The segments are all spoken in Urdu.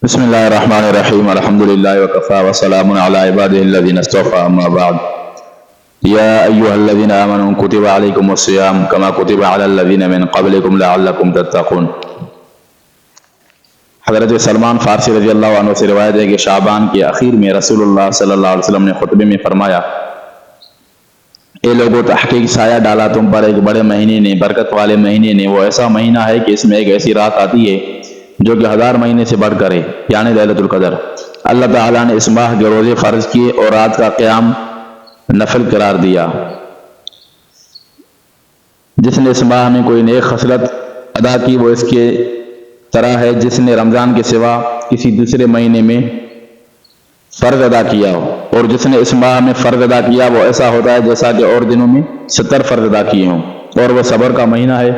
بسم اللہ الرحمن الرحیم الحمد للہ وکفا وسلام علی عباده الذین اصطفى اما بعد یا ایها الذین آمنوا کتب علیکم الصیام کما کتب علی الذین من قبلکم لعلکم تتقون۔ حضرت سلمان فارسی رضی اللہ عنہ سے روایت ہے کہ شعبان کے اخیر میں رسول اللہ صلی اللہ علیہ وسلم نے خطبے میں فرمایا، اے لوگوں، تحقیق سایہ ڈالا تم پر ایک بڑے مہینے نے، برکت والے مہینے نے۔ وہ ایسا مہینہ ہے کہ اس میں ایک ایسی رات آتی ہے جو کہ 1000 مہینے سے بڑھ کر ہے، یعنی لیلۃ القدر۔ اللہ تعالیٰ نے اس ماہ کے روزے فرض کیے اور رات کا قیام نفل قرار دیا۔ جس نے اس ماہ میں کوئی نیک خصلت ادا کی وہ اس کے طرح ہے جس نے رمضان کے سوا کسی دوسرے مہینے میں فرض ادا کیا ہو، اور جس نے اس ماہ میں فرض ادا کیا وہ ایسا ہوتا ہے جیسا کہ اور دنوں میں 70 فرض ادا کیے ہوں۔ اور وہ صبر کا مہینہ ہے،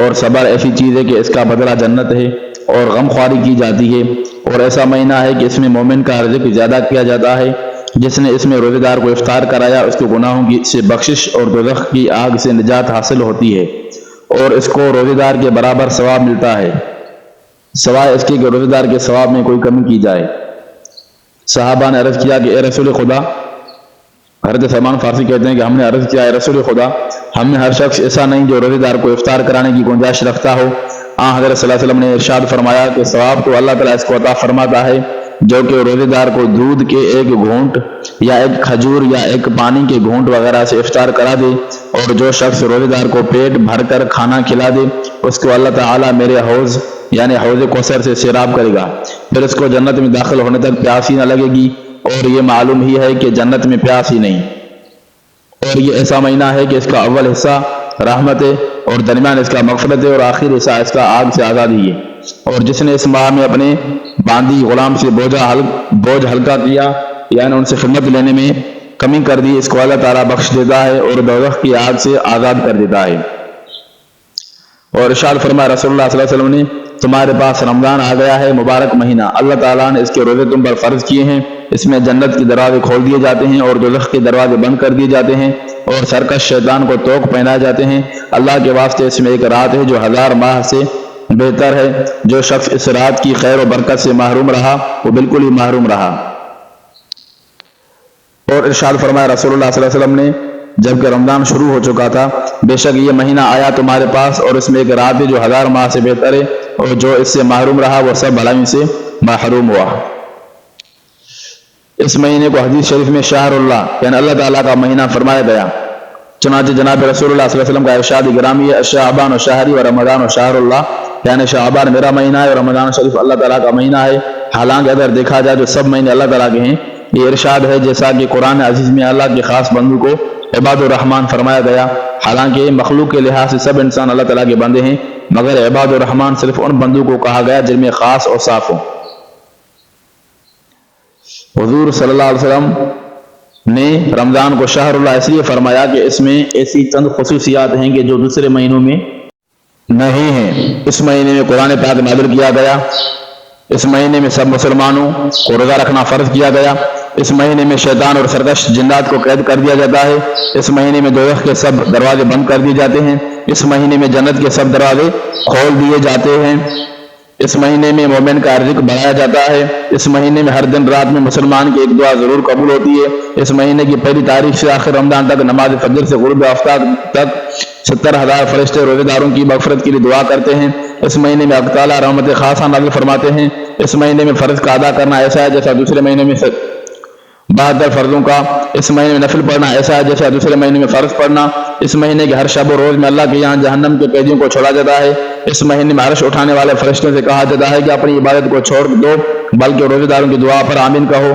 اور صبر ایسی چیز ہے کہ اس کا بدلہ جنت ہے اور غم خواری کی جاتی ہے۔ اور ایسا مہینہ ہے کہ اس میں مومن کا رزق زیادہ کیا جاتا ہے۔ جس نے اس میں روزے دار کو افطار کرایا اس کے گناہوں کی سے بخشش اور دوزخ کی آگ سے نجات حاصل ہوتی ہے، اور اس کو روزے دار کے برابر ثواب ملتا ہے، سوائے اس کے کہ روزے دار کے ثواب میں کوئی کمی کی جائے۔ صحابہ نے عرض کیا کہ اے رسول خدا، حضرت سلمان فارسی کہتے ہیں کہ ہم نے عرض کیا، اے رسول خدا، ہم میں ہر شخص ایسا نہیں جو روزے دار کو افطار کرانے کی گنجائش رکھتا ہو۔ حضرت صلی اللہ علیہ وسلم نے ارشاد فرمایا کہ ثواب تو اللہ تعالیٰ اس کو عطا فرماتا ہے جو کہ روزے دار کو دودھ کے ایک گھونٹ یا ایک کھجور یا ایک پانی کے گھونٹ وغیرہ سے افطار کرا دے، اور جو شخص روزے دار کو پیٹ بھر کر کھانا کھلا دے اس کو اللہ تعالیٰ میرے حوض یعنی حوض کوثر سے سیراب کرے گا، پھر اس کو جنت میں داخل ہونے تک پیاس ہی نہ لگے گی۔ اور یہ معلوم ہی ہے کہ جنت میں پیاس ہی نہیں۔ اور یہ ایسا مہینہ ہے کہ اس کا اول حصہ رحمت ہے، اور درمیان اس کا مغفرت ہے، اور آخر حصہ اس کا آگ سے آزادی ہے۔ اور جس نے اس ماہ میں اپنے باندی غلام سے بوجھ ہلکا کیا یعنی ان سے خدمت لینے میں کمی کر دی، اس کو اللہ تعالیٰ بخش دیتا ہے اور دوزخ کی آگ سے آزاد کر دیتا ہے۔ اور ارشاد فرمایا رسول اللہ صلی اللہ علیہ وسلم نے، تمہارے پاس رمضان آ گیا ہے، مبارک مہینہ، اللہ تعالیٰ نے اس کے روزے تم پر فرض کیے ہیں۔ اس میں جنت کے دروازے کھول دیے جاتے ہیں اور دوزخ کے دروازے بند کر دیے جاتے ہیں، اور سرکش شیطان کو توق پہنائے جاتے ہیں۔ اللہ کے واسطے اس میں ایک رات ہے جو 1000 ماہ سے بہتر ہے۔ جو شخص اس رات کی خیر و برکت سے محروم رہا وہ بالکل ہی محروم رہا۔ اور ارشاد فرمایا رسول اللہ صلی اللہ علیہ وسلم نے جب کہ رمضان شروع ہو چکا تھا، بے شک یہ مہینہ آیا تمہارے پاس اور اس میں ایک رات ہے جو 1000 ماہ سے بہتر ہے، اور جو اس سے محروم رہا وہ سب بھلائی سے محروم ہوا۔ اس مہینے کو حدیث شریف میں شہر اللہ یعنی اللہ تعالیٰ کا مہینہ فرمایا گیا۔ چنانچہ جناب رسول اللہ صلی اللہ علیہ وسلم کا ارشاد گرامی ہے، شعبان و شہری و رمضان و شہر اللہ، یعنی شعبان میرا مہینہ ہے اور رمضان شریف اللہ تعالیٰ کا مہینہ ہے۔ حالانکہ اگر دیکھا جائے تو سب مہینے اللہ تعالیٰ کے ہیں۔ یہ ارشاد ہے جیسا کہ قرآن عزیز میں اللہ کے خاص بندوں کو عباد الرحمن فرمایا گیا۔ حالانکہ مخلوق کے لحاظ سے سب انسان اللہ تعالیٰ کے بندے ہیں، مگر عباد الرحمن صرف ان بندوں کو کہا گیا جن میں خاص اور صاف ہو۔ حضور صلی اللہ علیہ وسلم نے رمضان کو شہر اللہ اس لیے فرمایا کہ اس میں ایسی چند خصوصیات ہیں کہ جو دوسرے مہینوں میں نہیں ہیں۔ اس مہینے میں قرآن پاک نازل کیا گیا، اس مہینے میں سب مسلمانوں کو روزہ رکھنا فرض کیا گیا، اس مہینے میں شیطان اور سرکش جنات کو قید کر دیا جاتا ہے، اس مہینے میں دوزخ کے سب دروازے بند کر دیے جاتے ہیں، اس مہینے میں جنت کے سب دروازے کھول دیے جاتے ہیں، اس مہینے میں مومن کا رزق بڑھایا جاتا ہے، اس مہینے میں ہر دن رات میں مسلمان کی ایک دعا ضرور قبول ہوتی ہے، اس مہینے کی پہلی تاریخ سے آخر رمضان تک نماز فجر سے غروب آفتاب تک 70,000 فرشتے روزے داروں کی مغفرت کے لیے دعا کرتے ہیں۔ اس مہینے میں اللہ تعالیٰ رحمت خاصہ نازل فرماتے ہیں۔ اس مہینے میں فرض کا ادا کرنا ایسا ہے جیسا دوسرے مہینے میں 72 فرضوں کا، اس مہینے میں نفل پڑھنا ایسا ہے جیسا دوسرے مہینے میں فرض پڑھنا، اس مہینے کے ہر شب و روز میں اللہ کے یہاں جہنم کے قیدیوں کو چھوڑا جاتا ہے، اس مہینے میں عرش اٹھانے والے فرشتوں سے کہا جاتا ہے کہ اپنی عبادت کو چھوڑ دو بلکہ روزے داروں کی دعا پر آمین کہو۔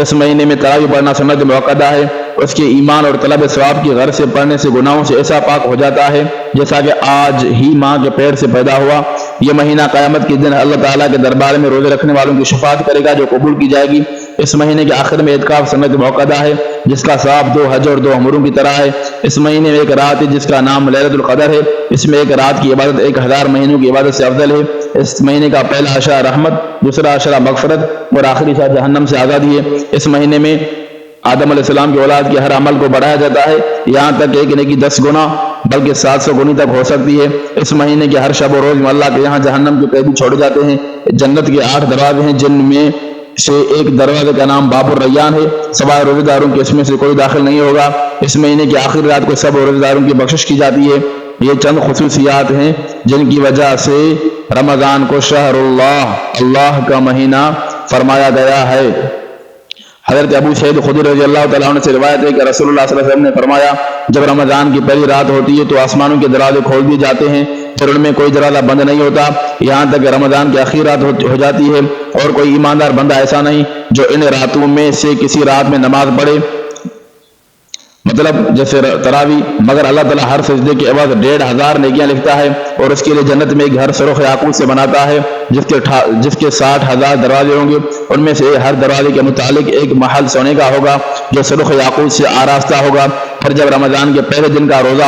اس مہینے میں تراویح پڑھنا سنت موقدہ ہے، اس کے ایمان اور طلب ثواب کی غرض سے پڑھنے سے گناہوں سے ایسا پاک ہو جاتا ہے جیسا کہ آج ہی ماں کے پیر سے پیدا ہوا۔ یہ مہینہ قیامت کے دن اللہ تعالیٰ کے دربار میں روزے رکھنے والوں کی شفاعت کرے گا جو قبول کی جائے گی۔ اس مہینے کے آخر میں اعتکاف سنت موقدہ ہے جس کا ثواب 2 حج اور 2 عمروں کی طرح ہے۔ اس مہینے میں ایک رات ہے جس کا نام لیلۃ القدر ہے، اس میں ایک رات کی عبادت 1000 مہینوں کی عبادت سے افضل ہے۔ اس مہینے کا پہلا عشرہ رحمت، دوسرا عشرہ مغفرت اور آخری عشرہ جہنم سے آزادی ہے۔ اس مہینے میں آدم علیہ السلام کی اولاد کے ہر عمل کو بڑھایا جاتا ہے، یہاں تک کہ ایک نیکی 10 گنا بلکہ 700 گنی تک ہو سکتی ہے۔ اس مہینے کے ہر شب و روز میں اللہ کے یہاں جہنم کے قیدی چھوڑے جاتے ہیں۔ جنت کے 8 دروازے ہیں، جن میں سے ایک دروازے کا نام باب الریان ہے، سوائے روزے داروں کے اس میں سے کوئی داخل نہیں ہوگا۔ اس مہینے کی آخری رات کو سب روزے داروں کی بخشش کی جاتی ہے۔ یہ چند خصوصیات ہیں جن کی وجہ سے رمضان کو شہر اللہ کا مہینہ فرمایا گیا ہے۔ حضرت ابو سعید خدری رضی اللہ تعالیٰ عنہ سے روایت ہے کہ رسول اللہ صلی اللہ علیہ وسلم نے فرمایا، جب رمضان کی پہلی رات ہوتی ہے تو آسمانوں کے دروازے کھول دیے جاتے ہیں، پھر ان میں کوئی دروازہ بند نہیں ہوتا یہاں تک کہ رمضان کی آخری رات ہو جاتی ہے، اور کوئی ایماندار بندہ ایسا نہیں جو ان راتوں میں سے کسی رات میں نماز پڑھے، مطلب جیسے تراویح، مگر اللہ تعالیٰ ہر سجدے کے عوض 1500 نیکیاں لکھتا ہے اور اس کے لیے جنت میں ایک گھر سرخ یاقوت سے بناتا ہے جس کے 60,000 دروازے ہوں گے، ان میں سے ہر دروازے کے متعلق ایک محل سونے کا ہوگا جو سرخ یاقوت سے آراستہ ہوگا۔ پھر جب رمضان کے پہلے دن کا روزہ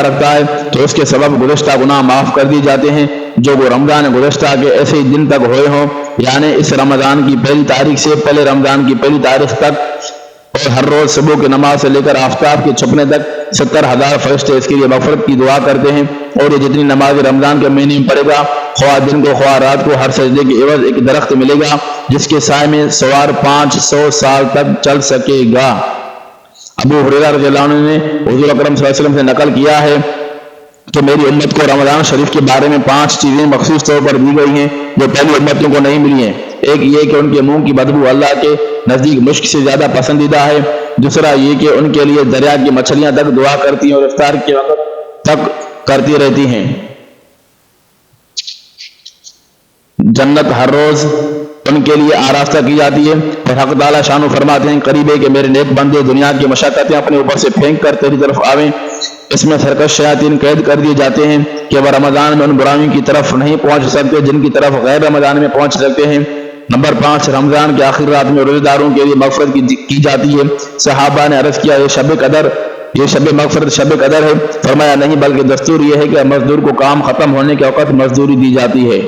رکھتا ہے تو اس کے سبب گزشتہ گناہ معاف کر دیے جاتے ہیں جو وہ رمضان گزشتہ کے ایسے ہی دن تک ہوئے ہوں، یعنی اس رمضان کی پہلی تاریخ سے پہلے رمضان کی پہلی تاریخ تک، اور ہر روز صبح کی نماز سے لے کر آفتاب کے چھپنے تک 70,000 فرشتے اس کے لیے مغفرت کی دعا کرتے ہیں۔ اور یہ جتنی نماز رمضان کے مہینے میں پڑھے گا، خواہ دن کو خواہ رات کو، ہر سجدے کے عوض ایک درخت ملے گا جس کے سائے میں سوار 500 سال تک چل سکے گا۔ ابو ہریرہ رضی اللہ عنہ نے حضور اکرم صلی اللہ علیہ وسلم سے نقل کیا ہے کہ میری امت کو رمضان شریف کے بارے میں 5 چیزیں مخصوص طور پر دی گئی ہیں جو پہلی امتوں کو نہیں ملی ہیں۔ ایک یہ کہ ان کے منہ کی بدبو اللہ کے نزدیک مشک سے زیادہ پسندیدہ ہے۔ دوسرا یہ کہ ان کے لیے دریا کی مچھلیاں تک دعا کرتی ہیں اور افطار کے وقت تک کرتی رہتی ہیں۔ جنت ہر روز ان کے لیے آراستہ کی جاتی ہے، اور حق تعالیٰ شان و فرماتے ہیں، قریب ہے کہ میرے نیک بندے دنیا کی مشقتیں اپنے اوپر سے پھینک کر تیری طرف آویں۔ اس میں سرکش شیاطین قید کر دیے جاتے ہیں کہ وہ رمضان میں ان برائیوں کی طرف نہیں پہنچ سکتے جن کی طرف غیر رمضان میں پہنچ سکتے ہیں۔ نمبر 5، رمضان کے آخر رات میں روزے داروں کے لیے مغفرت کی جاتی ہے۔ صحابہ نے عرض کیا، یہ شب مغفرت شب قدر ہے؟ فرمایا نہیں، بلکہ دستور یہ ہے کہ مزدور کو کام ختم ہونے کے وقت مزدوری دی جاتی ہے۔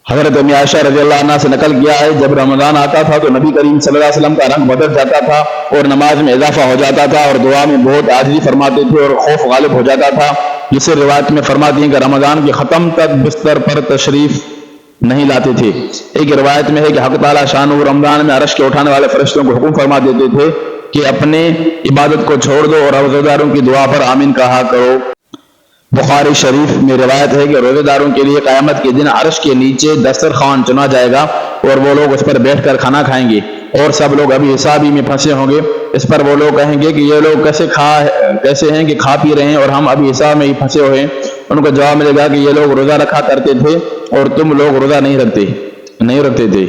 حضرت ام عائشہ رضی اللہ عنہ سے نقل کیا ہے، جب رمضان آتا تھا تو نبی کریم صلی اللہ علیہ وسلم کا رنگ بدل جاتا تھا اور نماز میں اضافہ ہو جاتا تھا اور دعا میں بہت عاجزی فرماتے تھے اور خوف غالب ہو جاتا تھا، جسے روایت میں فرماتی ہیں کہ رمضان کے ختم تک بستر پر تشریف نہیں لاتے تھے۔ ایک روایت میں ہے کہ حق تعالیٰ شان رمضان میں عرش کے اٹھانے والے فرشتوں کو حکم فرما دیتے تھے کہ اپنے عبادت کو چھوڑ دو اور روزہ داروں کی دعا پر آمین کہا کرو۔ بخاری شریف میں روایت ہے کہ روزے داروں کے لیے قیامت کے دن عرش کے نیچے دسترخوان چنا جائے گا اور وہ لوگ اس پر بیٹھ کر کھانا کھائیں گے، اور سب لوگ ابھی حساب ہی میں پھنسے ہوں گے۔ اس پر وہ لوگ کہیں گے کہ یہ لوگ کیسے ہیں کہ کھا پی رہے ہیں اور ہم ابھی حساب میں ہی پھنسے ہوئے ہیں۔ ان کو جواب ملے گا کہ یہ لوگ روزہ رکھا کرتے تھے اور تم لوگ روزہ نہیں رکھتے تھے۔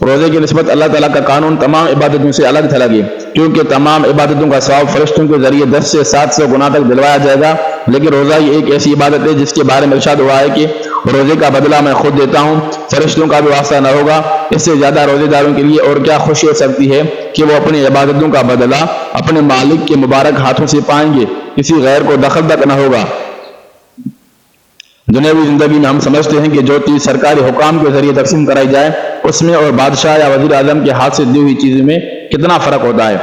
روزے کی نسبت اللہ تعالیٰ کا قانون تمام عبادتوں سے الگ تھلگ ہے، کیونکہ تمام عبادتوں کا ثواب فرشتوں کے ذریعے 10 سے 700 گنا تک دلوایا جائے گا، لیکن روزہ ہی ایک ایسی عبادت ہے جس کے بارے میں ارشاد ہوا ہے کہ روزے کا بدلہ میں خود دیتا ہوں، فرشتوں کا بھی واسطہ نہ ہوگا۔ اس سے زیادہ روزے داروں کے لیے اور کیا خوشی ہو سکتی ہے کہ وہ اپنی عبادتوں کا بدلہ اپنے مالک کے مبارک ہاتھوں سے پائیں گے، کسی غیر کو دخل تک نہ ہوگا۔ دنیاوی زندگی میں ہم سمجھتے ہیں کہ جو چیز سرکاری حکام کے ذریعے تقسیم کرائی جائے اس میں اور بادشاہ یا وزیر اعظم کے ہاتھ سے دی ہوئی چیزوں میں کتنا فرق ہوتا ہے۔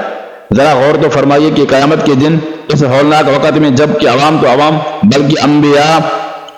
ذرا غور تو فرمائیے کہ قیامت کے دن اس ہولناک وقت میں جب کہ عوام تو عوام بلکہ انبیاء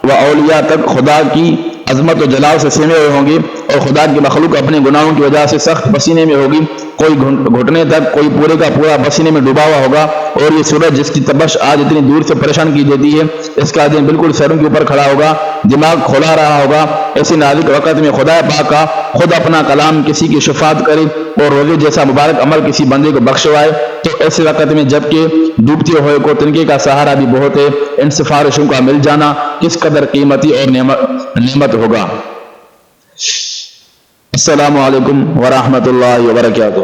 و اولیاء تک خدا کی عظمت و جلال سے سمے ہوئے ہوں گے اور خدا کی مخلوق اپنے گناہوں کی وجہ سے سخت پسینے میں ہوگی، کوئی گھٹنے تک، کوئی پورے کا پورا پسینے میں ڈوبا ہوا ہوگا، اور یہ سورج جس کی تپش آج اتنی دور سے پریشان کی دیتی ہے اس کا دن بالکل سروں کے اوپر کھڑا ہوگا، دماغ کھلا رہا ہوگا۔ ایسی نازک وقت میں خدا پاک کا خود اپنا کلام کسی کی شفاعت کرے اور روزے جیسا مبارک عمل کسی بندے کو بخشوائے، تو ایسے وقت میں جبکہ ڈوبتے ہوئے کو تنکے کا سہارا بھی بہت ہے، ان سفارشوں کا مل جانا کس قدر قیمتی اور نعمت ہوگا۔ السلام علیکم ورحمۃ اللہ وبرکاتہ۔